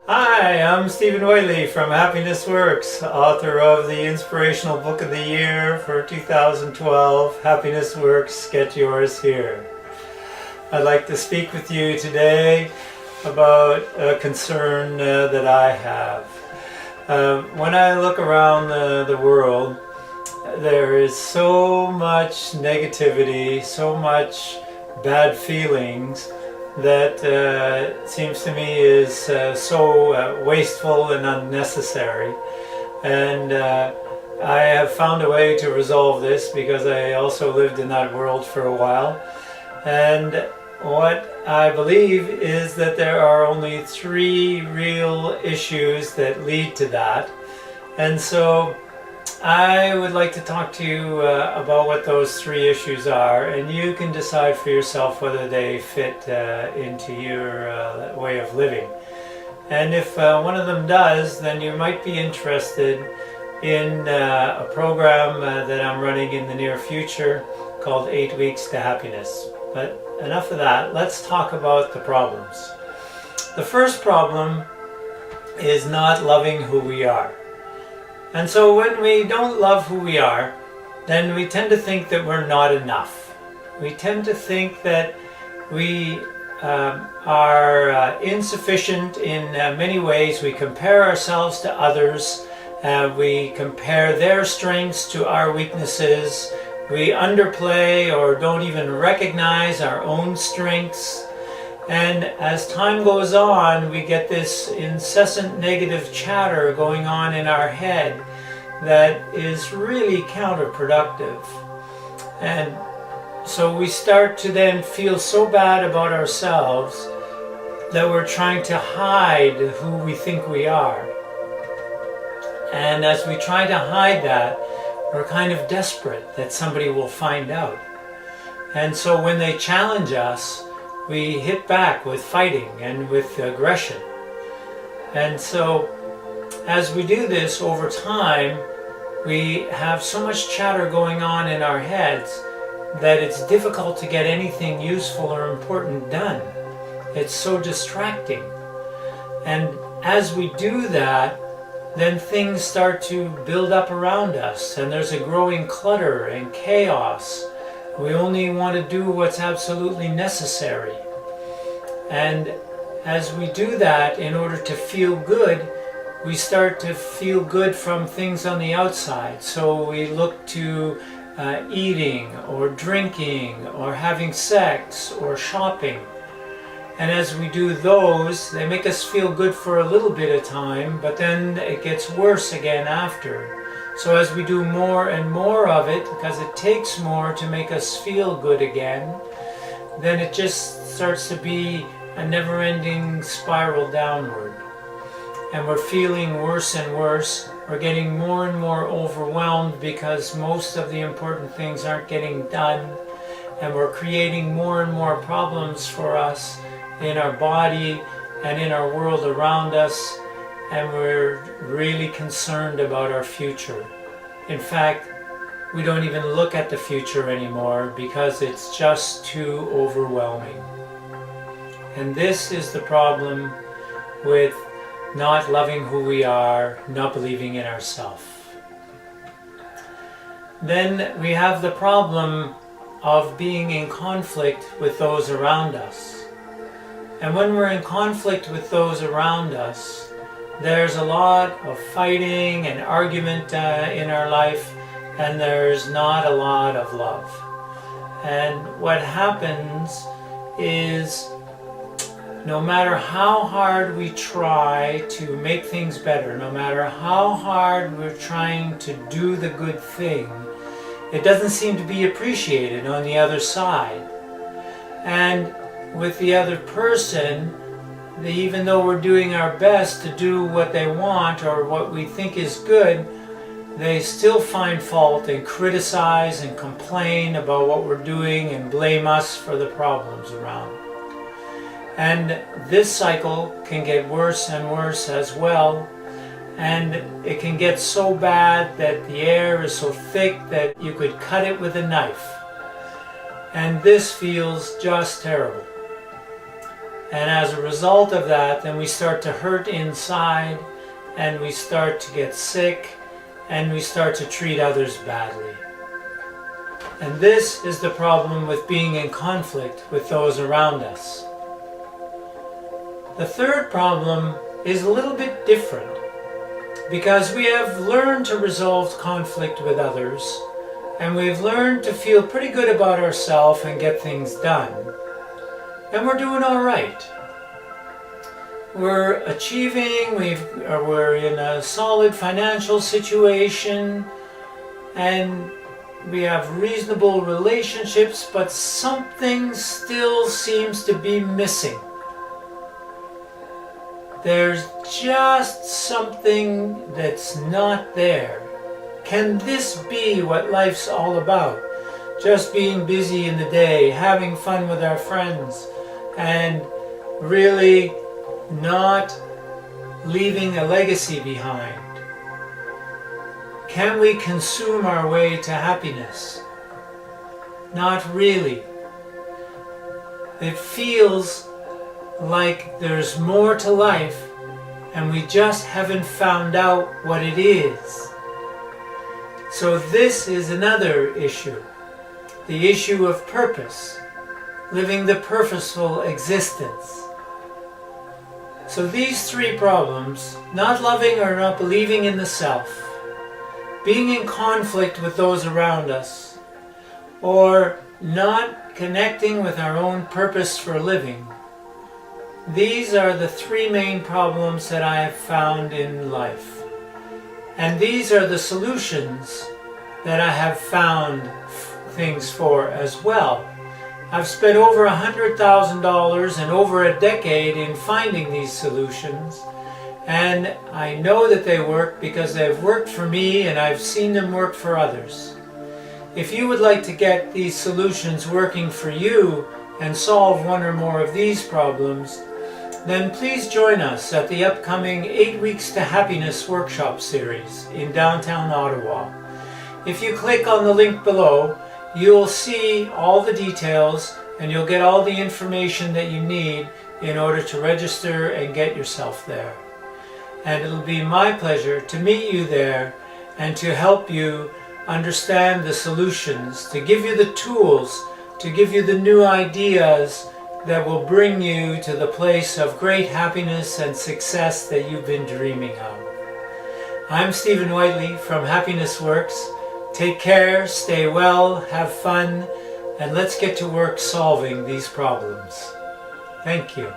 Hi, I'm Stephen Whiteley from Happiness Works, author of the inspirational book of the year for 2012, Happiness Works, Get Yours Here. I'd like to speak with you today about a concern that I have. When I look around the world, there is so much negativity, so much bad feelings that seems to me is so wasteful and unnecessary. And I have found a way to resolve this because I also lived in that world for a while. And what I believe is that there are only three real issues that lead to that. And so I would like to talk to you about what those three issues are, and you can decide for yourself whether they fit into your way of living. And if one of them does, then you might be interested in a program that I'm running in the near future called 8 Weeks to Happiness. But enough of that, let's talk about the problems. The first problem is not loving who we are. And so when we don't love who we are, then we tend to think that we're not enough. We tend to think that we are insufficient in many ways. We compare ourselves to others. We compare their strengths to our weaknesses. We underplay or don't even recognize our own strengths. And as time goes on, we get this incessant negative chatter going on in our head that is really counterproductive. And so we start to then feel so bad about ourselves that we're trying to hide who we think we are. And as we try to hide that, we're kind of desperate that somebody will find out. And so when they challenge us, we hit back with fighting and with aggression. And so as we do this over time, we have so much chatter going on in our heads that it's difficult to get anything useful or important done. It's so distracting. And as we do that, then things start to build up around us, and there's a growing clutter and chaos. We only want to do what's absolutely necessary. And as we do that, in order to feel good, we start to feel good from things on the outside. So we look to eating or drinking or having sex or shopping. And as we do those, they make us feel good for a little bit of time, but then it gets worse again after. So as we do more and more of it, because it takes more to make us feel good again, then it just starts to be a never-ending spiral downward. And we're feeling worse and worse. We're getting more and more overwhelmed because most of the important things aren't getting done. And we're creating more and more problems for us in our body and in our world around us. And we're really concerned about our future. In fact, we don't even look at the future anymore because it's just too overwhelming. And this is the problem with not loving who we are, not believing in ourselves. Then we have the problem of being in conflict with those around us. And when we're in conflict with those around us, there's a lot of fighting and argument in our life, and there's not a lot of love. And what happens is, no matter how hard we try to make things better, no matter how hard we're trying to do the good thing, it doesn't seem to be appreciated on the other side. And with the other person, even though we're doing our best to do what they want or what we think is good, they still find fault and criticize and complain about what we're doing and blame us for the problems around. And this cycle can get worse and worse as well. And it can get so bad that the air is so thick that you could cut it with a knife. And this feels just terrible. And as a result of that, then we start to hurt inside, and we start to get sick, and we start to treat others badly. And this is the problem with being in conflict with those around us. The third problem is a little bit different, because we have learned to resolve conflict with others, and we've learned to feel pretty good about ourselves and get things done. And we're doing all right. We're achieving, we're in a solid financial situation, and we have reasonable relationships, but something still seems to be missing. There's just something that's not there. Can this be what life's all about? Just being busy in the day, having fun with our friends, and really not leaving a legacy behind? Can we consume our way to happiness? Not really. It feels like there's more to life, and we just haven't found out what it is. So this is another issue. The issue of purpose. Living the purposeful existence. So these three problems, not loving or not believing in the self, being in conflict with those around us, or not connecting with our own purpose for living, these are the three main problems that I have found in life. And these are the solutions that I have found things for as well. I've spent over $100,000 and over a decade in finding these solutions, and I know that they work because they've worked for me and I've seen them work for others. If you would like to get these solutions working for you and solve one or more of these problems, then please join us at the upcoming 8 Weeks to Happiness workshop series in downtown Ottawa. If you click on the link below, you'll see all the details and you'll get all the information that you need in order to register and get yourself there. And it'll be my pleasure to meet you there and to help you understand the solutions, to give you the tools, to give you the new ideas that will bring you to the place of great happiness and success that you've been dreaming of. I'm Stephen Whiteley from Happiness Works. Take care, stay well, have fun, and let's get to work solving these problems. Thank you.